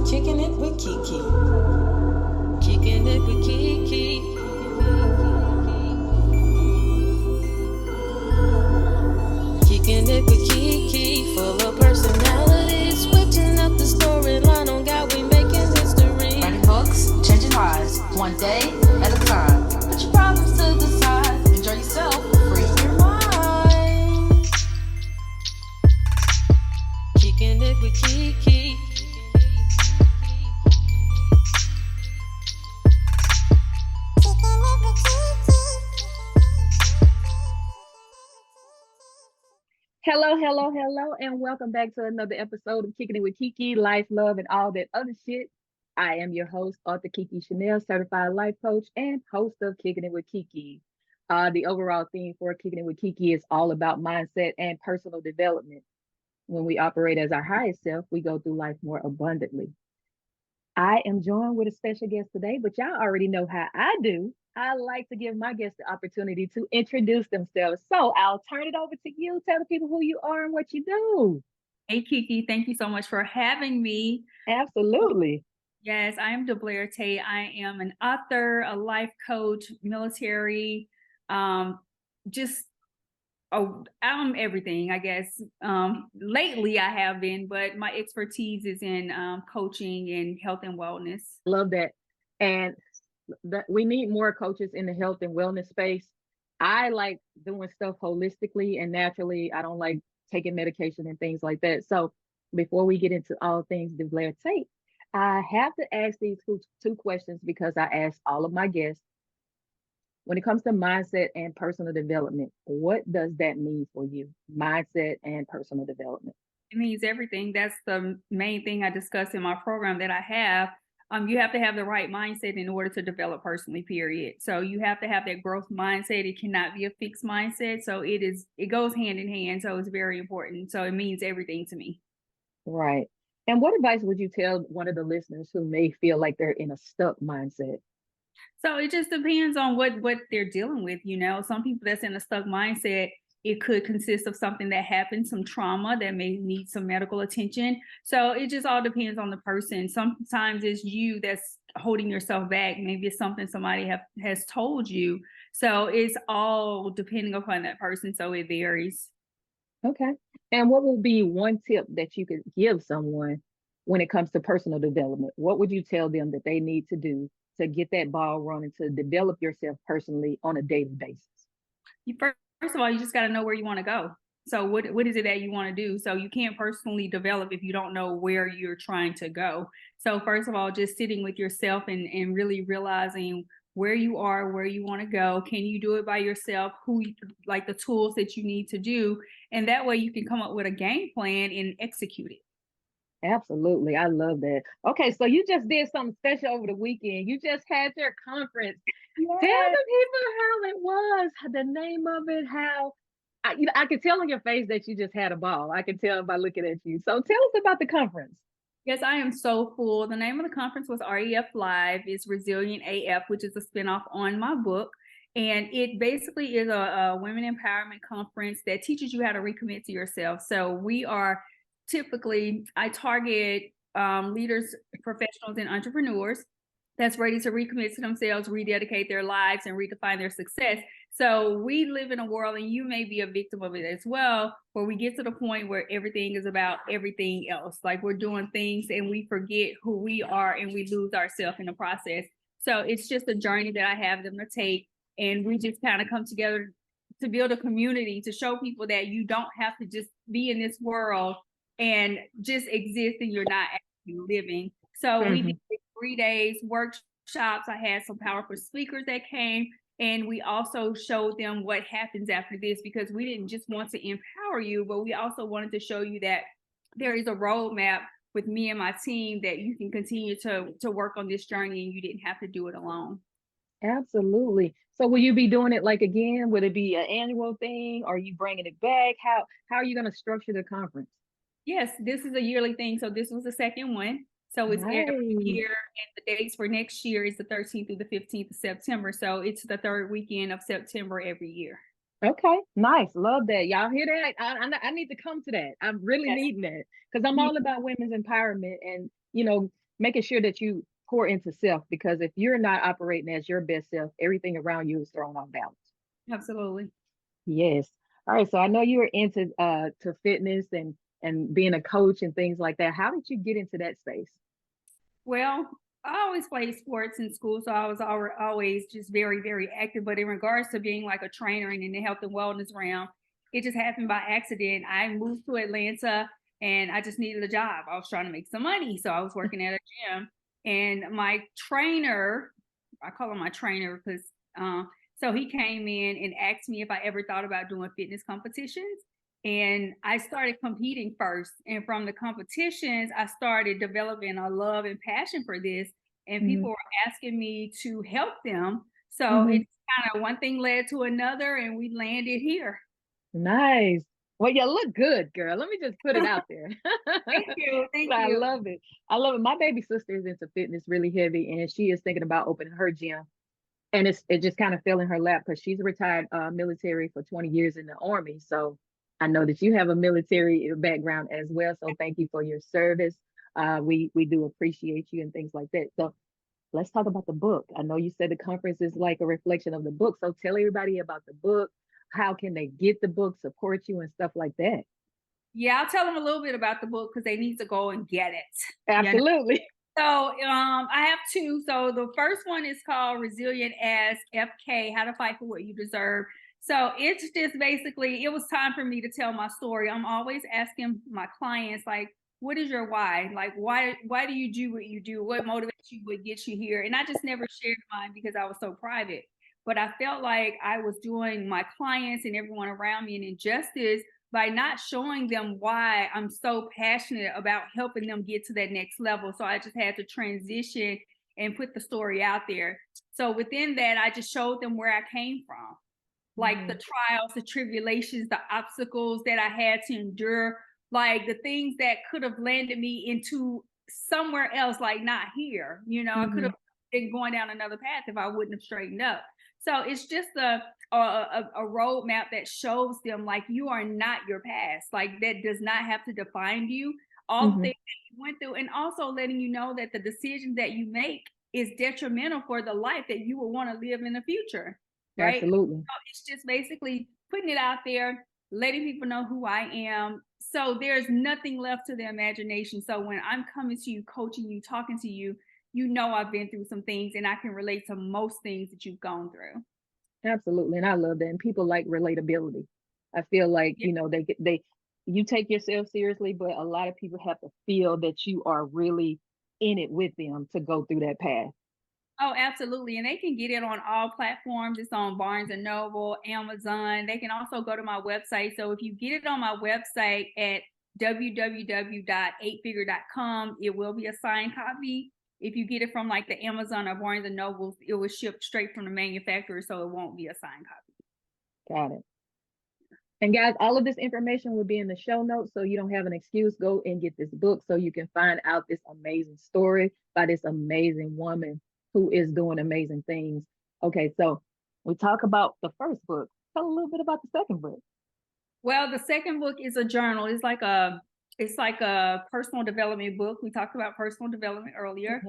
Kicking it with Kiki. Kicking it with Kiki. Kicking it with Kiki. Full of personality. Switching up the storyline on God, we making history. Writing books, changing lives, one day at a time. Put your problems to the side. Enjoy yourself. Free your mind. Kicking it with Kiki. Hello, and welcome back to another episode of Kicking It with Kiki, Life, Love, and all that other shit. I am your host, Author Kiki Chanel, certified life coach and host of Kicking It with Kiki. The overall theme for Kicking It with Kiki is all about mindset and personal development. When we operate as our highest self, we go through life more abundantly. I am joined with a special guest today, but y'all already know how I do. I like to give my guests the opportunity to introduce themselves. So I'll turn it over to you. Tell the people who you are and what you do. Hey, Kiki, thank you so much for having me. Absolutely. Yes, I am DeBlair Tate. I am an author, a life coach, military, just I'm everything, I guess. Lately I have been, but my expertise is in coaching and health and wellness. Love that. And we need more coaches in the health and wellness space. I like doing stuff holistically and naturally. I don't like taking medication and things like that. So before we get into all things DeBlair Tate, I have to ask these two questions because I ask all of my guests. When it comes to mindset and personal development, what does that mean for you? Mindset and personal development. It means everything. That's the main thing I discuss in my program that I have. You have to have the right mindset in order to develop personally, period. So you have to have that growth mindset. It cannot be a fixed mindset. So it goes hand in hand. So it's very important. So it means everything to me. Right. And what advice would you tell one of the listeners who may feel like they're in a stuck mindset? So it just depends on what they're dealing with. Some people that's in a stuck mindset, it could consist of something that happened, some trauma that may need some medical attention. So it just all depends on the person. Sometimes it's you that's holding yourself back. Maybe it's something somebody has told you. So it's all depending upon that person. So it varies. Okay. And what would be one tip that you could give someone when it comes to personal development? What would you tell them that they need to do to get that ball running, to develop yourself personally on a daily basis? First of all, you just got to know where you want to go. So what is it that you want to do? So you can't personally develop if you don't know where you're trying to go. So first of all, just sitting with yourself and really realizing where you are, where you want to go. Can you do it by yourself? Like the tools that you need to do. And that way you can come up with a game plan and execute it. Absolutely. I love that. Okay, so you just did something special over the weekend. You just had your conference. Yes. Tell the people how it was, the name of it, how I could tell on your face that you just had a ball. I can tell by looking at you. So tell us about the conference. Yes, I am so full. The name of the conference was REF Live. It's Resilient AF, which is a spinoff on my book. And it basically is a women empowerment conference that teaches you how to recommit to yourself. So I target leaders, professionals, and entrepreneurs that's ready to recommit to themselves, rededicate their lives, and redefine their success. So we live in a world, and you may be a victim of it as well, where we get to the point where everything is about everything else. Like we're doing things and we forget who we are and we lose ourselves in the process. So it's just a journey that I have them to take. And we just kind of come together to build a community, to show people that you don't have to just be in this world and just exist and you're not actually living. So we did 3 days workshops. I had some powerful speakers that came, and we also showed them what happens after this, because we didn't just want to empower you, but we also wanted to show you that there is a roadmap with me and my team that you can continue to work on this journey, and you didn't have to do it alone. Absolutely. So will you be doing it like again? Would it be an annual thing? Or are you bringing it back? How are you going to structure the conference? Yes, this is a yearly thing. So this was the second one. So it's every year, and the dates for next year is the 13th through the 15th of September. So it's the third weekend of September every year. Okay, nice. Love that. Y'all hear that? I need to come to that. I'm really needing that, because I'm all about women's empowerment and, making sure that you pour into self, because if you're not operating as your best self, everything around you is thrown off balance. Absolutely. Yes. All right. So I know you were into to fitness and being a coach and things like that. How did you get into that space? Well, I always played sports in school, so I was always just very, very active. But in regards to being like a trainer and in the health and wellness realm, it just happened by accident. I moved to Atlanta and I just needed a job. I was trying to make some money, so I was working at a gym. And my trainer, I call him my trainer because so he came in and asked me if I ever thought about doing fitness competitions. And I started competing first. And from the competitions, I started developing a love and passion for this. And people were asking me to help them. So it's kind of one thing led to another, and we landed here. Nice. Well, you look good, girl. Let me just put it out there. Thank you. Thank I you. love it. I love it. My baby sister is into fitness really heavy, and she is thinking about opening her gym. And it just kind of fell in her lap because she's a retired military for 20 years in the Army. So I know that you have a military background as well. So thank you for your service. We do appreciate you and things like that. So let's talk about the book. I know you said the conference is like a reflection of the book. So tell everybody about the book. How can they get the book, support you, and stuff like that? Yeah, I'll tell them a little bit about the book because they need to go and get it. Absolutely. So I have two. So the first one is called Resilient as FK, How to Fight for What You Deserve. So it's just basically, it was time for me to tell my story. I'm always asking my clients, like, what is your why? Like, why do you do what you do? What motivates you? What gets you here? And I just never shared mine because I was so private. But I felt like I was doing my clients and everyone around me an injustice by not showing them why I'm so passionate about helping them get to that next level. So I just had to transition and put the story out there. So within that, I just showed them where I came from, like the trials, the tribulations, the obstacles that I had to endure, like the things that could have landed me into somewhere else, like not here. I could have been going down another path if I wouldn't have straightened up. So it's just a roadmap that shows them, like, you are not your past. Like, that does not have to define you. All the things that you went through, and also letting you know that the decisions that you make is detrimental for the life that you will want to live in the future. Right? Absolutely. So it's just basically putting it out there, letting people know who I am. So there's nothing left to the imagination. So when I'm coming to you, coaching you, talking to you, I've been through some things and I can relate to most things that you've gone through. Absolutely. And I love that. And people like relatability. I feel like, you take yourself seriously, but a lot of people have to feel that you are really in it with them to go through that path. Oh, absolutely. And they can get it on all platforms. It's on Barnes & Noble, Amazon. They can also go to my website. So if you get it on my website at www.8figure.com, it will be a signed copy. If you get it from like the Amazon or Barnes & Noble, it was shipped straight from the manufacturer, so it won't be a signed copy. Got it. And guys, all of this information will be in the show notes, so you don't have an excuse. Go and get this book so you can find out this amazing story by this amazing woman who is doing amazing things. Okay, so we talk about the first book. Tell a little bit about the second book. Well, the second book is a journal. It's like a personal development book. We talked about personal development earlier.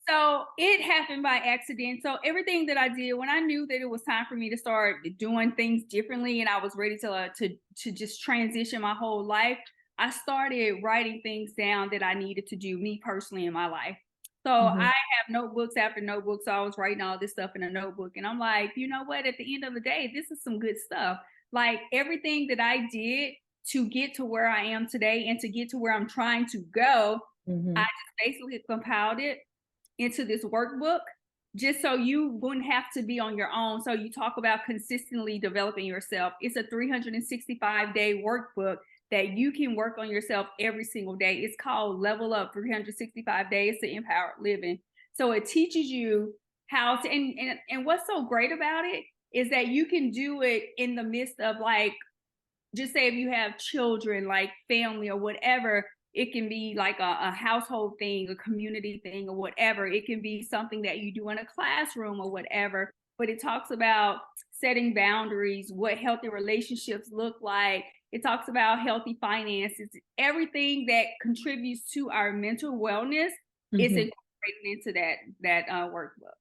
So it happened by accident. So everything that I did, when I knew that it was time for me to start doing things differently and I was ready to just transition my whole life, I started writing things down that I needed to do, me personally, in my life. So I have notebooks after notebooks. So I was writing all this stuff in a notebook. And I'm like, you know what? At the end of the day, this is some good stuff. Like everything that I did to get to where I am today and to get to where I'm trying to go, I just basically compiled it into this workbook just so you wouldn't have to be on your own. So you talk about consistently developing yourself. It's a 365-day workbook that you can work on yourself every single day. It's called Level Up 365 Days to Empowered Living. So it teaches you how to, and what's so great about it is that you can do it in the midst of, like, just say if you have children, like family or whatever, it can be like a household thing, a community thing or whatever. It can be something that you do in a classroom or whatever, but it talks about setting boundaries, what healthy relationships look like. It talks about healthy finances, everything that contributes to our mental wellness it's Mhm. incorporated into that workbook.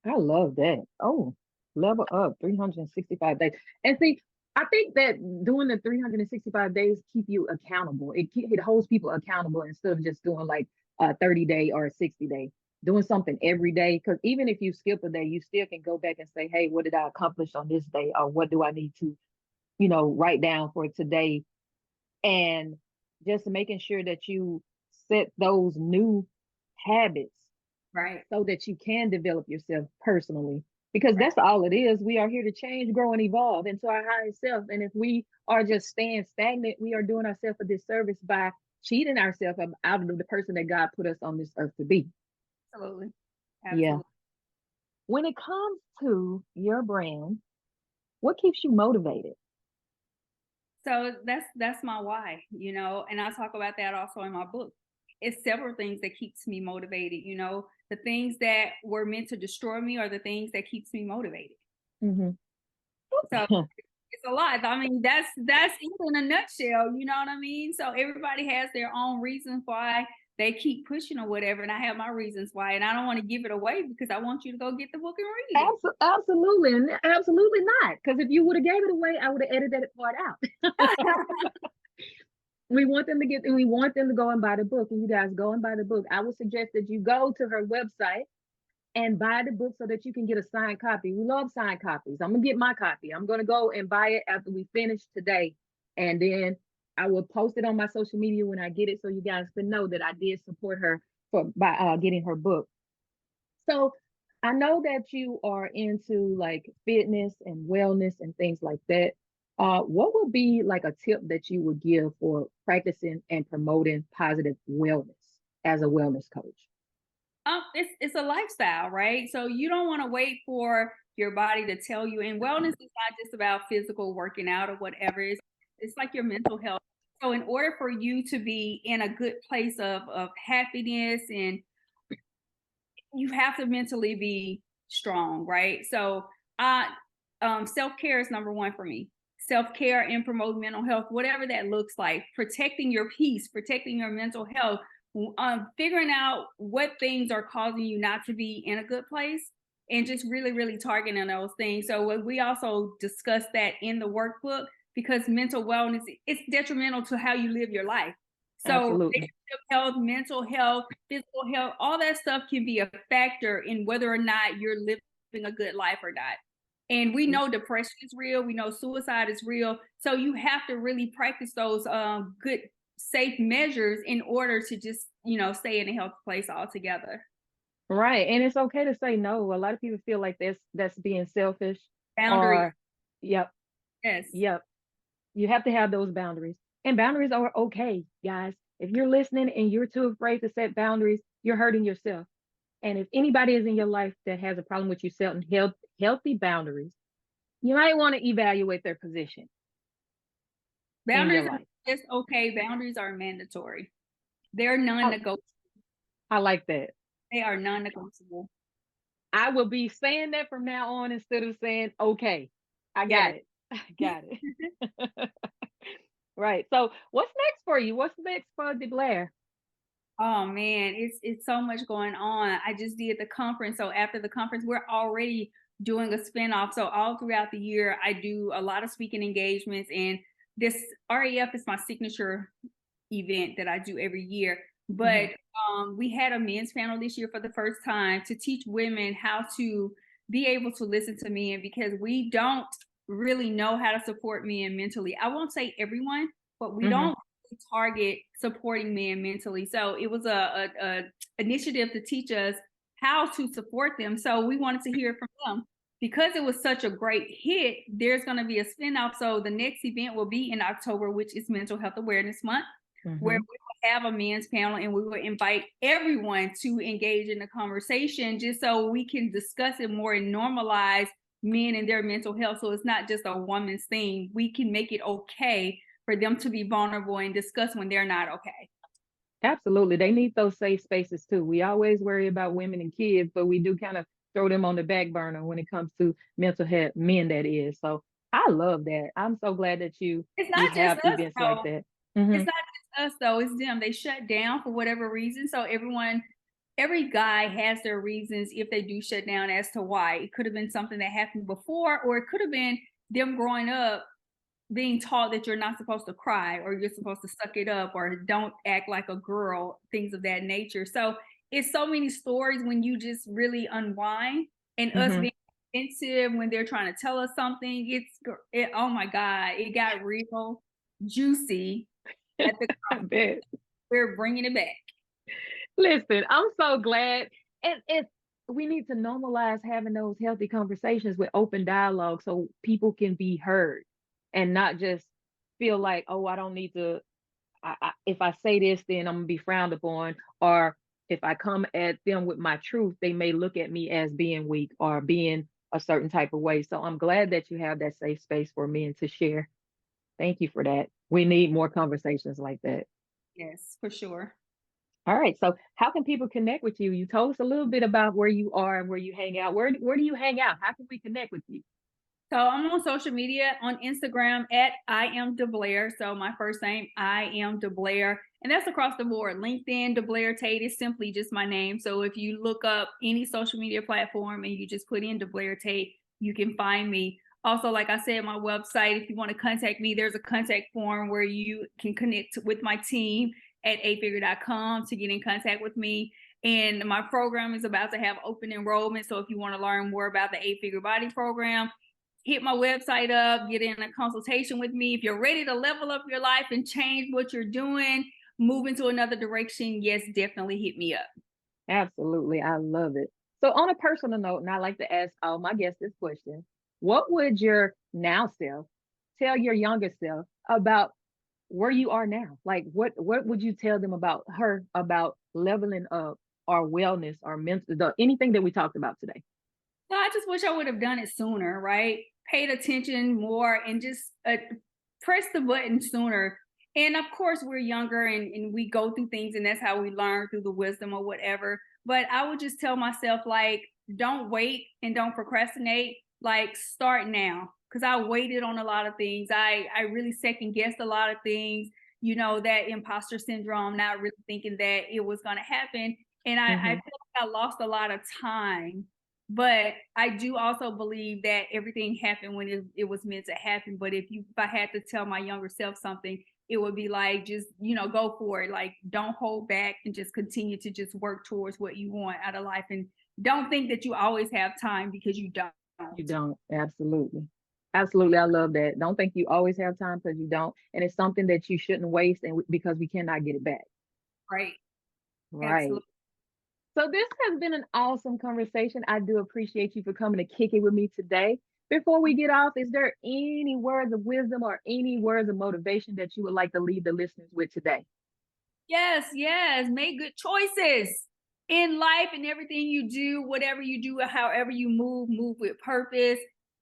I love that. Oh, level up 365 days. And see, I think that doing the 365 days keep you accountable. It holds people accountable instead of just doing like a 30-day or a 60-day. Doing something every day, because even if you skip a day, you still can go back and say, hey, what did I accomplish on this day? Or what do I need to, write down for today? And just making sure that you set those new habits Right. so that you can develop yourself personally. Because Right. that's all it is. We are here to change, grow, and evolve into our highest self. And if we are just staying stagnant, we are doing ourselves a disservice by cheating ourselves out of the person that God put us on this earth to be. Absolutely. Yeah. Absolutely. When it comes to your brand, what keeps you motivated? So that's my why, and I talk about that also in my book. It's several things that keeps me motivated. The things that were meant to destroy me are the things that keeps me motivated. Mm-hmm. So it's a lot. I mean, that's it in a nutshell. You know what I mean? So everybody has their own reasons why they keep pushing or whatever, and I have my reasons why, and I don't want to give it away because I want you to go get the book and read it. Absolutely, and absolutely not. Because if you would have gave it away, I would have edited that part out. We want them to go and buy the book. And you guys go and buy the book. I would suggest that you go to her website and buy the book so that you can get a signed copy. We love signed copies. I'm gonna get my copy. I'm gonna go and buy it after we finish today. And then I will post it on my social media when I get it so you guys can know that I did support her by getting her book. So I know that you are into like fitness and wellness and things like that. What would be like a tip that you would give for practicing and promoting positive wellness as a wellness coach? It's a lifestyle, right? So you don't want to wait for your body to tell you. And wellness is not just about physical working out or whatever. It's like your mental health. So in order for you to be in a good place of happiness, and you have to mentally be strong, right? So self-care is number one for me. Self-care and promote mental health, whatever that looks like, protecting your peace, protecting your mental health, figuring out what things are causing you not to be in a good place, and just really, really targeting those things. So we also discuss that in the workbook, because mental wellness, it's detrimental to how you live your life. So health, mental health, physical health, all that stuff can be a factor in whether or not you're living a good life or not. And we know depression is real. We know suicide is real. So you have to really practice those good, safe measures in order to just, stay in a healthy place altogether. Right. And it's okay to say no. A lot of people feel like that's being selfish. Boundaries. Yep. Yes. Yep. You have to have those boundaries. And boundaries are okay, guys. If you're listening and you're too afraid to set boundaries, you're hurting yourself. And if anybody is in your life that has a problem with you setting healthy boundaries, you might want to evaluate their position. Boundaries are just okay. Boundaries are mandatory. They're non-negotiable. I like that. They are non-negotiable. I will be saying that from now on instead of saying, okay, I got it. I got it. Right. So what's next for you? What's next for DeBlair? Oh man, it's so much going on. I just did the conference. So after the conference, we're already doing a spinoff. So all throughout the year, I do a lot of speaking engagements, and this RAF is my signature event that I do every year. But we had a men's panel this year for the first time to teach women how to be able to listen to men, because we don't really know how to support men mentally. I won't say everyone, but we don't target supporting men mentally. So it was a initiative to teach us how to support them. So we wanted to hear from them. Because it was such a great hit, there's going to be a spin-off. So the next event will be in October, which is Mental Health Awareness Month, where we will have a men's panel, and we will invite everyone to engage in the conversation, just so we can discuss it more and normalize men and their mental health. So it's not just a woman's thing. We can make it okay for them to be vulnerable and discuss when they're not okay. Absolutely. They need those safe spaces too. We always worry about women and kids, but we do kind of throw them on the back burner when it comes to mental health, men, that is. So I love that. I'm so glad that you have events like that. It's not just us though, it's them. They shut down for whatever reason. So everyone every guy has their reasons if they do shut down as to why. It could have been something that happened before, or it could have been them growing up being taught that you're not supposed to cry, or you're supposed to suck it up, or don't act like a girl, things of that nature. So it's so many stories when you just really unwind, and us being offensive when they're trying to tell us something. Oh my God, it got real juicy at the I bet. we're bringing it back. Listen, I'm so glad. And we need to normalize having those healthy conversations with open dialogue so people can be heard and not just feel like, oh, I don't need to, if I say this, then I'm gonna be frowned upon. Or if I come at them with my truth, they may look at me as being weak or being a certain type of way. So I'm glad that you have that safe space for men to share. Thank you for that. We need more conversations like that. Yes, for sure. All right. So how can people connect with you? You told us a little bit about where you are and where you hang out. Where do you hang out? How can we connect with you? So I'm on social media on Instagram at I am DeBlair. So my first name, I am DeBlair. And that's across the board. LinkedIn, DeBlair Tate is simply just my name. So if you look up any social media platform and you just put in DeBlair Tate, you can find me. Also, like I said, my website, if you want to contact me, there's a contact form where you can connect with my team at eightfigure.com to get in contact with me. And my program is about to have open enrollment. So if you want to learn more about the 8-Figure Body program, hit my website up, get in a consultation with me. If you're ready to level up your life and change what you're doing, move into another direction, yes, definitely hit me up. Absolutely. I love it. So on a personal note, and I like to ask all my guests this question, what would your now self tell your younger self about where you are now? Like what would you tell them about her, about leveling up or wellness or mental, anything that we talked about today? So I just wish I would have done it sooner, right? Paid attention more and just press the button sooner. And of course, we're younger and we go through things, and that's how we learn, through the wisdom or whatever. But I would just tell myself, like, don't wait and don't procrastinate. Like, start now. Because I waited on a lot of things. I really second guessed a lot of things, that imposter syndrome, not really thinking that it was going to happen. And I feel like I lost a lot of time. But I do also believe that everything happened when it was meant to happen. But if I had to tell my younger self something, it would be like, just, go for it. Like, don't hold back and just continue to just work towards what you want out of life. And don't think that you always have time, because you don't. You don't. Absolutely. Absolutely. I love that. Don't think you always have time, because you don't. And it's something that you shouldn't waste, and because we cannot get it back. Right. Right. Absolutely. So this has been an awesome conversation. I do appreciate you for coming to kick it with me today. Before we get off, is there any words of wisdom or any words of motivation that you would like to leave the listeners with today? Yes. Make good choices in life, and everything you do, whatever you do, however you move with purpose.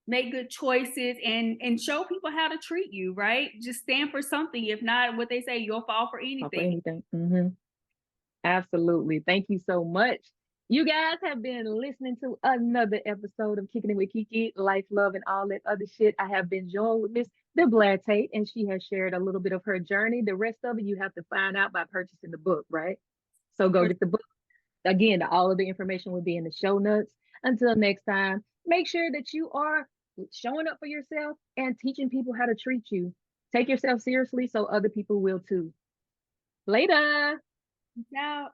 Make good choices and show people how to treat you, right? Just stand for something. If not, what they say, you'll fall for anything. For anything. Absolutely. Thank you so much. You guys have been listening to another episode of Kicking It with Kiki, Life, Love, and all that other shit. I have been joined with Miss DeBlair Tate, and she has shared a little bit of her journey. The rest of it you have to find out by purchasing the book, right? So go get the book. Again, all of the information will be in the show notes. Until next time, make sure that you are showing up for yourself and teaching people how to treat you. Take yourself seriously so other people will too. Later. Peace out.